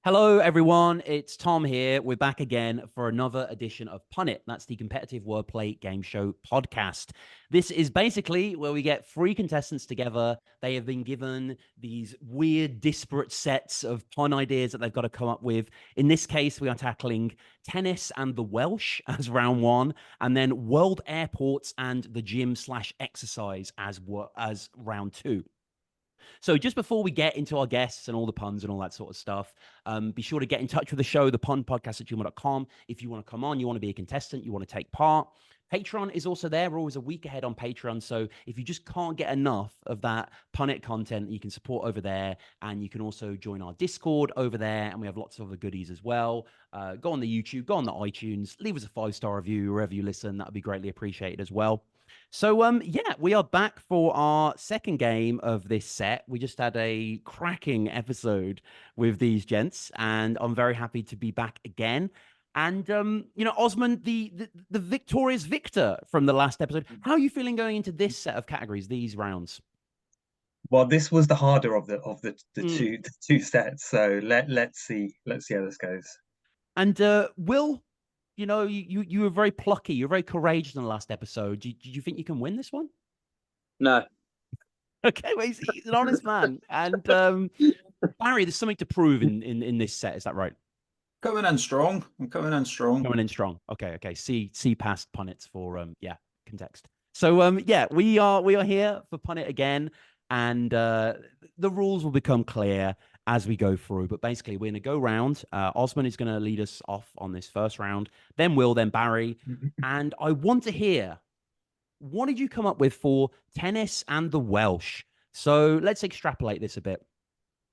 Hello, everyone. It's Tom here. We're back again for another edition of Punnit. That's the competitive wordplay game show podcast. This is basically where we get three contestants together. They have been given these weird, disparate sets of pun ideas that they've got to come up with. In this case, we are tackling tennis and the Welsh as round one, and then world airports and the gym/exercise as round two. So just before we get into our guests and all the puns and all that sort of stuff, be sure to get in touch with the show, thepunpodcast@gmail.com. If you want to come on, you want to be a contestant, you want to take part. Patreon is also there. We're always a week ahead on Patreon. So if you just can't get enough of that Punnit content, you can support over there. And you can also join our Discord over there. And we have lots of other goodies as well. Go on the YouTube, go on the iTunes, leave us a 5-star review wherever you listen. That would be greatly appreciated as well. So, yeah, we are back for our second game of this set. We just had a cracking episode with these gents, and I'm very happy to be back again. And Osman, the victorious victor from the last episode. How are you feeling going into this set of categories, these rounds? Well, this was the harder of the two sets. So let's see how this goes. And Will, you were very plucky. You're very courageous in the last episode. Do you think you can win this one? No. Okay, well, he's an honest man. And Barry, there's something to prove in this set. Is that right? Coming in strong. I'm coming in strong. Coming in strong. Okay. See past Punnits for context. So yeah, we are here for Punnit again, and the rules will become clear as we go through. But basically, we're going to go round. Osman is going to lead us off on this first round. Then Will, then Barry, and I want to hear, what did you come up with for tennis and the Welsh? So let's extrapolate this a bit.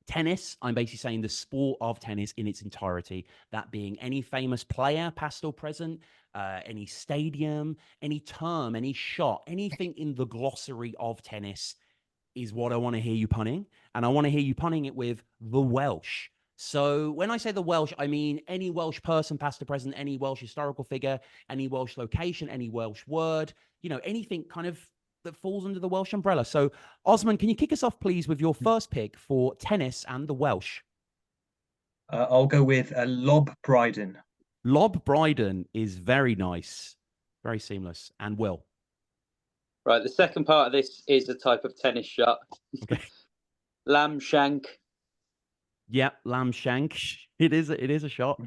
Tennis, I'm basically saying the sport of tennis in its entirety, that being any famous player, past or present, any stadium, any term, any shot, anything in the glossary of tennis is what I want to hear you punning. And I want to hear you punning it with the Welsh. So when I say the Welsh, I mean any Welsh person, past or present, any Welsh historical figure, any Welsh location, any Welsh word, anything kind of that falls under the Welsh umbrella. So, Osman, can you kick us off, please, with your first pick for tennis and the Welsh? I'll go with Lob Bryden. Lob Bryden is very nice, very seamless. And Will? Right, the second part of this is a type of tennis shot. Okay. Lamb shank. Yep, lamb shank. It is a shot.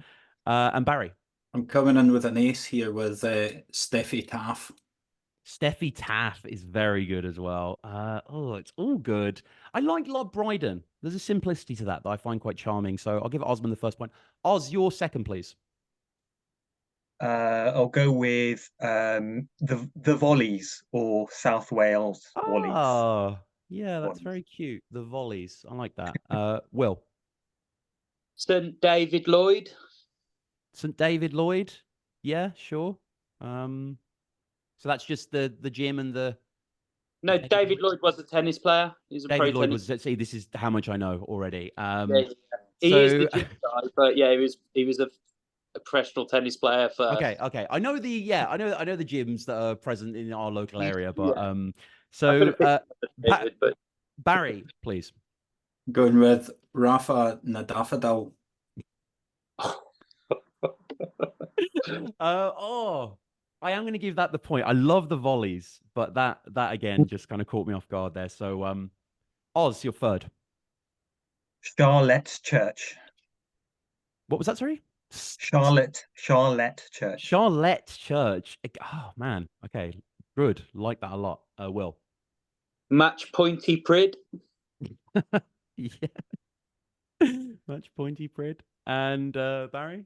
And Barry? I'm coming in with an ace here with Steffi Taff. Steffi Taff is very good as well. It's all good. I like Lob Bryden. There's a simplicity to that I find quite charming. So I'll give Osman the first point. Oz, your second, please. I'll go with the volleys, or South Wales volleys. Oh, yeah, that's very cute. The volleys. I like that. Will? St. David Lloyd. St. David Lloyd. Yeah, sure. So that's just the gym and the... No, David Lloyd was a tennis player. He's a David pro Lloyd tennis. See, this is how much I know already. He is the gym guy, but yeah, he was a professional tennis player first. Okay. I know the gyms that are present in our local area, but Barry, please. Going with Rafa Nadafadal. I am going to give that the point. I love the volleys, but that again just kind of caught me off guard there. So, Oz, your third. Charlotte Church. What was that? Sorry. Charlotte Church. Charlotte Church. Oh man. Okay. Good. Like that a lot. Will. Match Pointy Prid. Yeah. Match Pointy Prid. And Barry.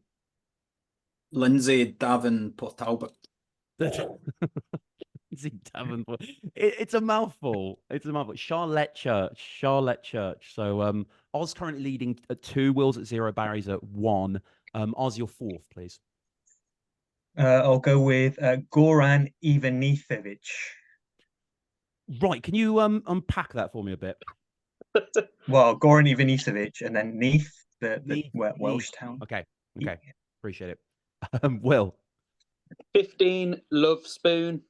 Lindsay Davenport Talbot. It's a mouthful. Charlotte Church. So Oz currently leading at 2, Will's at 0, Barry's at 1. Oz, your fourth, please. I'll go with Goran Ivanisevic. Right, can you unpack that for me a bit? Well, Goran Ivanisevic, and then Neath, the Welsh town. Okay, appreciate it. Will. 15 Love Spoon.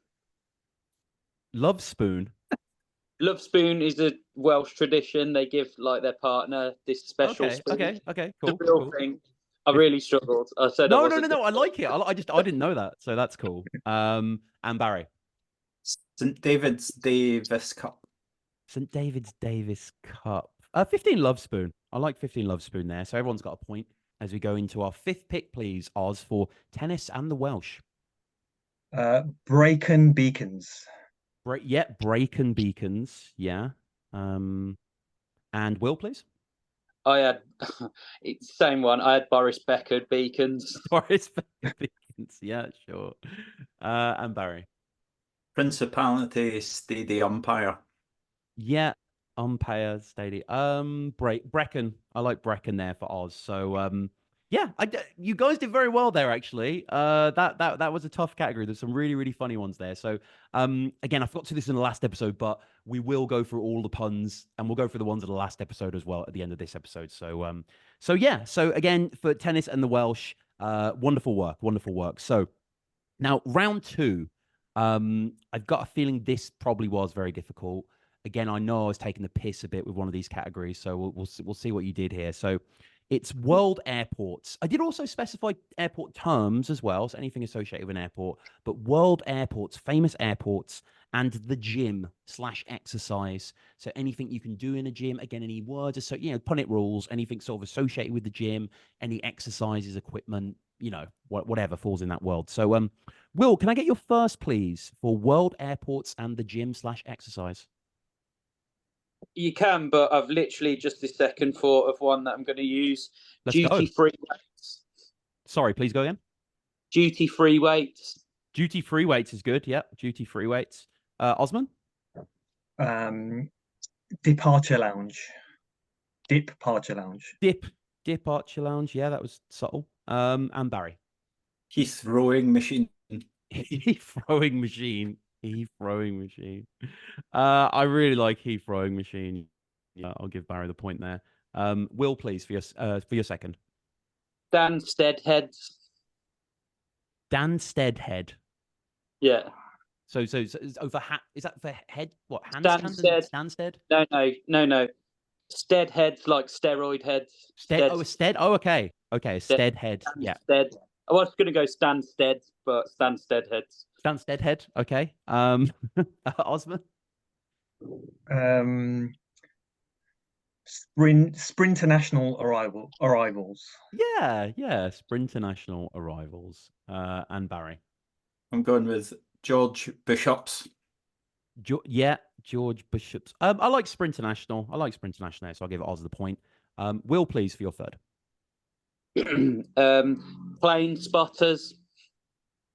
Love Spoon. Love spoon is a Welsh tradition. They give like their partner this special spoon. Okay. It's Cool. a real Cool. thing. I really struggled. I said No. I wasn't I like it. I didn't know that, so that's cool. And Barry. St David's Davis Cup. St David's Davis Cup. 15 Love Spoon. I like 15 Love Spoon there. So everyone's got a point as we go into our fifth pick, please, Oz, for tennis and the Welsh. Brecon Beacons. Brecon Beacons. Yeah. And Will, please. I had it's the same one. I had Boris Becker Beacons. Boris Becker Beacons. Yeah, sure. And Barry. Principality Steady Umpire. Yeah, umpire stadium. Brecon. I like Brecon there for Oz. So yeah, you guys did very well there actually. That was a tough category. There's some really funny ones there. So again, I forgot to do this in the last episode, but we will go through all the puns and we'll go through the ones of the last episode as well at the end of this episode. So yeah. So again, for tennis and the Welsh, wonderful work. So now round 2. I've got a feeling this probably was very difficult. Again, I know I was taking the piss a bit with one of these categories, so we'll see what you did here. So it's world airports. I did also specify airport terms as well, so anything associated with an airport, but world airports, famous airports, and the gym/exercise. So anything you can do in a gym, again, any words, so Punnit rules, anything sort of associated with the gym, any exercises, equipment, whatever falls in that world. So Will, can I get your first, please, for world airports and the gym/exercise? You can, but I've literally just this second thought of one that I'm going to use. Duty-free weights. Sorry, please go again. Duty-free weights. Duty-free weights is good. Yeah, duty-free weights. Osman? Departure lounge. Departure lounge. Departure lounge. Yeah, that was subtle. And Barry? Heath rowing machine. Heath rowing machine. I really like Heath rowing machine. Yeah, I'll give Barry the point there. Will, please, for your second. Dan Steadheads. Dan Steadhead. Yeah. So over is that for head? What Stansted? Stansted? No. Steadheads, like steroid heads. A stead. Oh, okay. Stead head. Yeah. Stead. I was going to go Stansted, but Stansted heads. Stansted head. Okay. Osman. Sprinternational arrivals. Yeah. Sprinternational arrivals. And Barry. I'm going with George Bishop's. George Bishop's. I like Sprinternational. So I'll give Oz the point. Will, please, for your third. Plane spotters.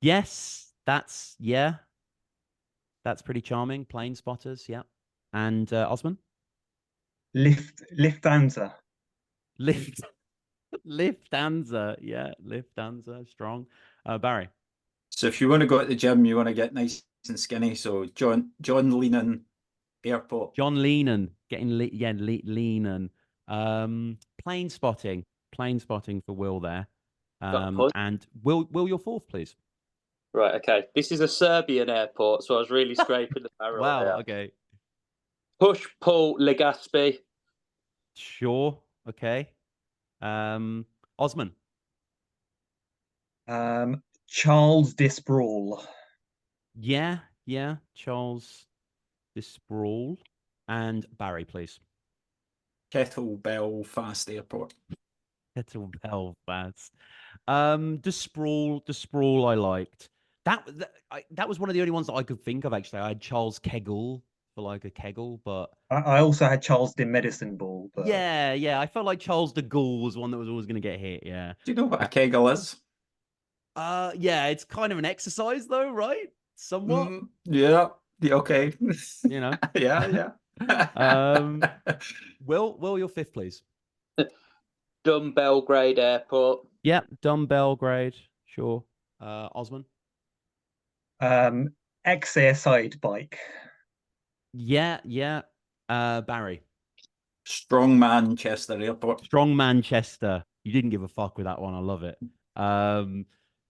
Yes, that's pretty charming. Plane spotters, yeah. And Osman? Lufthansa. Lufthansa, yeah, Lufthansa, strong. Barry? So if you want to go at the gym, you want to get nice and skinny. So John Lennon Airport. John Lennon, Lennon. Plane spotting for Will there. And Will, your fourth, please. Right, okay. This is a Serbian airport, so I was really scraping the barrel. Wow, there. okay. Push, pull, Legazpi. Sure, okay. Osman. Charles Disbrawl. Yeah, Charles Disbrawl. And Barry, please. Kettlebell Fast Airport. Kettlebell Fast. Disbrawl I liked. That was one of the only ones that I could think of, actually. I had Charles Kegel for like a kegel, but I also had Charles de Medicine Ball. But... Yeah. I felt like Charles de Gaulle was one that was always going to get hit. Yeah. Do you know what a kegel is? Yeah, it's kind of an exercise, though, right? Somewhat. Yeah. Okay. Yeah. Will, your fifth, please. Belgrade Airport. Yeah, Belgrade. Sure. Osman. Exercise bike. Yeah. Barry. Strong Manchester Airport. Strong Manchester. You didn't give a fuck with that one. I love it.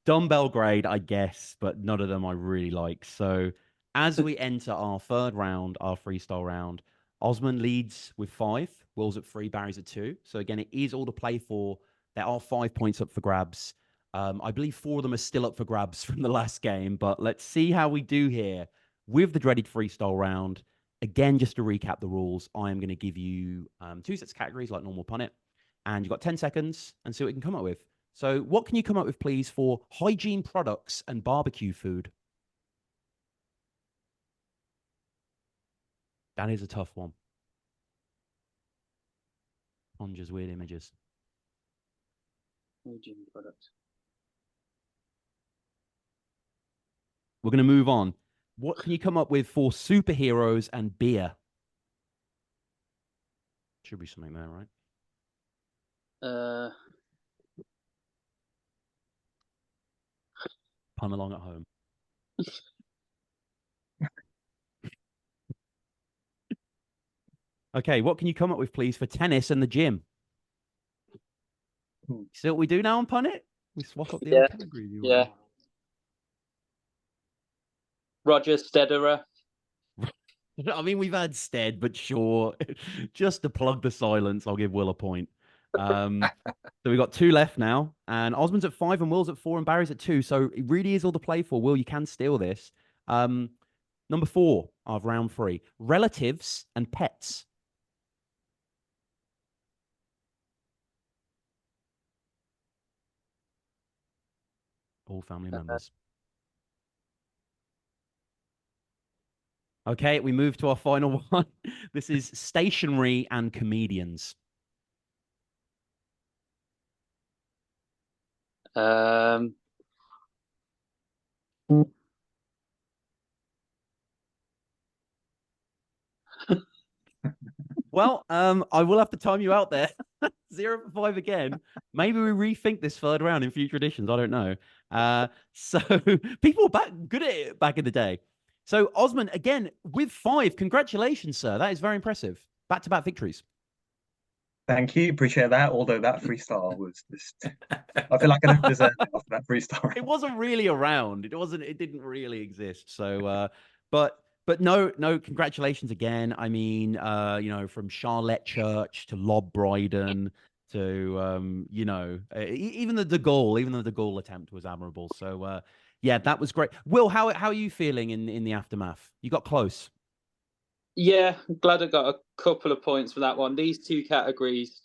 Belgrade, I guess, but none of them I really like. So as we enter our third round, our freestyle round, Osman leads with 5, Will's at 3, Barry's at 2. So again, it is all to play for. There are 5 points up for grabs. I believe 4 of them are still up for grabs from the last game, but let's see how we do here with the dreaded freestyle round. Again, just to recap the rules, I am going to give you 2 sets of categories like normal Punnit, and you've got 10 seconds and see what you can come up with. So what can you come up with, please, for hygiene products and barbecue food? That is a tough one. Conjures weird images. Hygiene products. We're going to move on. What can you come up with for superheroes and beer? Should be something there, right? Pun along at home. Okay, what can you come up with, please, for tennis and the gym? See what we do now on Punnit? We swap up the old category. Yeah. Roger Federer. I mean, we've had Stead, but sure. Just to plug the silence, I'll give Will a point. So we've got 2 left now, and Osman's at 5 and Will's at 4 and Barry's at 2. So it really is all to play for. Will, you can steal this. Number 4 of round 3, relatives and pets. All family members. Okay, we move to our final one. This is stationery and comedians. Well, I will have to time you out there. 0 for 5 again. Maybe we rethink this third round in future editions. I don't know. So people were good at it back in the day. So Osman, again, with 5, congratulations, sir. That is very impressive. Back-to-back victories. Thank you. Appreciate that. Although that freestyle was just, I feel like I don't deserve it after that freestyle round. It wasn't really around. It didn't really exist. So, but no, congratulations again. I mean, from Charlotte Church to Lob Bryden to, even the De Gaulle attempt was admirable. So, yeah, that was great. Will, how are you feeling in the aftermath? You got close. Yeah, I'm glad I got a couple of points for that one. These 2 categories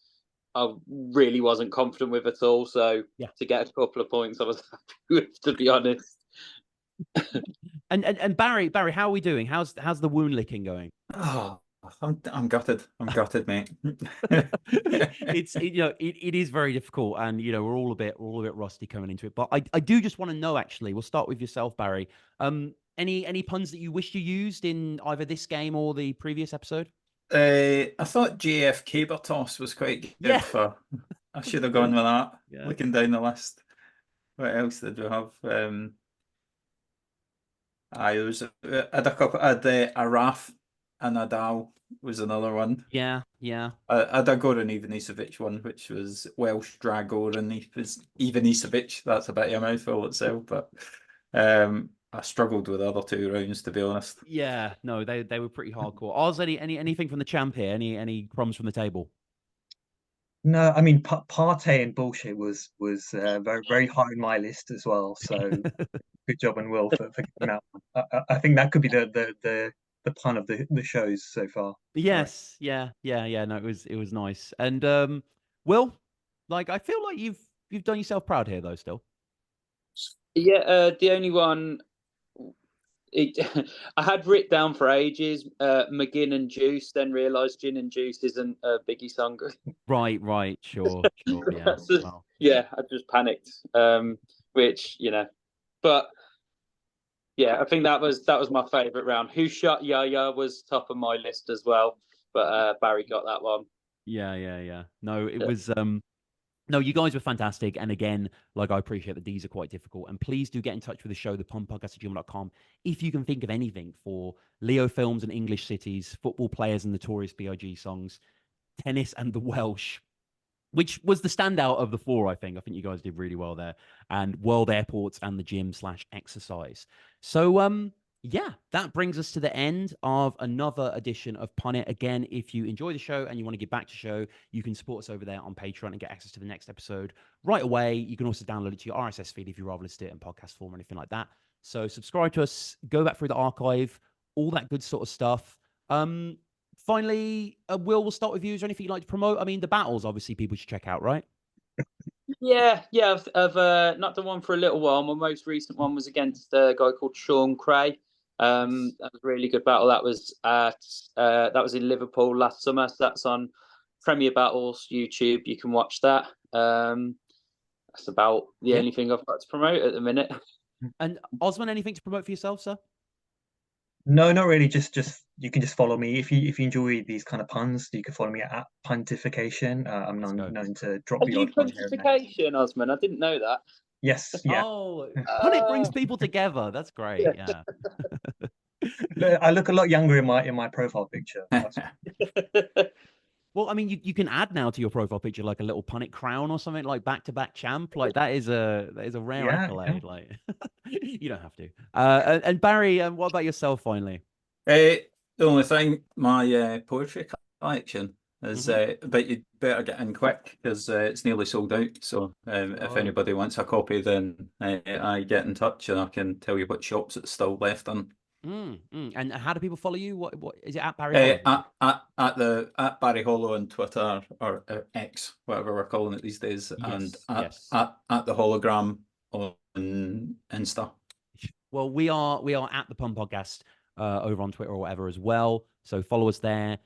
I really wasn't confident with at all. So to get a couple of points, I was happy with, to be honest. And Barry, how are we doing? How's the wound licking going? Oh, I'm gutted. I'm gutted, mate. It is very difficult, and we're all a bit rusty coming into it. But I do just want to know, actually, we'll start with yourself, Barry. Any puns that you wish you used in either this game or the previous episode? I thought JFK toss was quite good. Yeah. I should have gone with that. Yeah. Looking down the list. What else did we have? There was had a couple. I had Araf and Nadal was another one. Yeah. I had a Goran Ivanisevic one, which was Welsh drag Goran Ivanisevic. That's a bit of a mouthful itself, but I struggled with the other 2 rounds, to be honest. Yeah, no, they were pretty hardcore. Oz, anything from the champ here? Any crumbs from the table? No, I mean, partay and bullshit was very, very high on my list as well. So good job on Will for getting that one. I think that could be the pun of the shows so far. Yes, right. Yeah. No, it was nice. And Will, I feel like you've done yourself proud here, though. Still. Yeah, the only one I had written down for ages, McGinn and Juice, then realised Gin and Juice isn't a Biggie song. Right, sure, yeah. Wow. Yeah, I just panicked, which, but yeah, I think that was my favourite round. Who Shot Yaya was top of my list as well, but Barry got that one. Yeah. No, it was No, you guys were fantastic. And again, I appreciate that these are quite difficult. And please do get in touch with the show, thepunpodcast@gmail.com, if you can think of anything for Leo films and English cities, football players and notorious B.I.G. songs, tennis and the Welsh, which was the standout of the 4, I think. I think you guys did really well there. And world airports and the gym/exercise. So, Yeah, that brings us to the end of another edition of Punnit. Again, if you enjoy the show and you want to give back to the show, you can support us over there on Patreon and get access to the next episode right away. You can also download it to your RSS feed if you'd rather listen to it in podcast form or anything like that. So subscribe to us, go back through the archive, all that good sort of stuff. Finally, Will, we'll start with you. Is there anything you'd like to promote? I mean, the battles, obviously, people should check out, right? Yeah. I've not done one for a little while. My most recent one was against a guy called Sean Cray. That was a really good battle. That was in Liverpool last summer. So that's on Premier Battles YouTube. You can watch that. That's about the only thing I've got to promote at the minute. And Osman, anything to promote for yourself, sir? No, not really. Just you can just follow me if you enjoy these kind of puns. You can follow me at Pontification. I'm known to drop Are the you odd one here and there. Pontification, Osman? I didn't know that. Yes, yeah. Oh, Punnit brings people together. That's great. Yeah. I look a lot younger in my profile picture. Well, I mean, you can add now to your profile picture like a little Punnit crown or something, like back-to-back champ. Like that is a rare accolade. Yeah. Like you don't have to. And Barry, what about yourself? Finally, the only thing, my poetry collection is, but you'd better get in quick because it's nearly sold out. So if anybody wants a copy, then I get in touch and I can tell you what shops it's still left in. And how do people follow you? What is it at Barry Hollow? At Barry Hollow on Twitter or X, whatever we're calling it these days, and at the hologram on Insta. Well, we are at the Pun Podcast over on Twitter or whatever as well. So follow us there.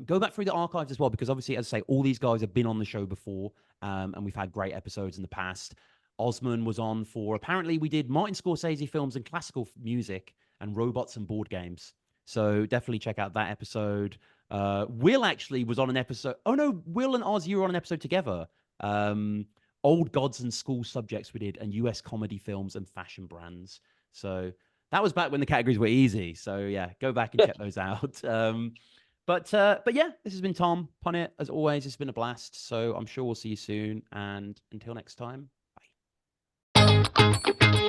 Go back through the archives as well, because obviously, as I say, all these guys have been on the show before, and we've had great episodes in the past. Osman was on for, apparently we did Martin Scorsese films and classical music and robots and board games. So definitely check out that episode. Will actually was on an episode. Oh no, Will and Oz, you were on an episode together. Old gods and school subjects we did, and US comedy films and fashion brands. So that was back when the categories were easy. So yeah, go back and check those out. But yeah, this has been Tom Punnit. As always, it's been a blast. So I'm sure we'll see you soon. And until next time, bye.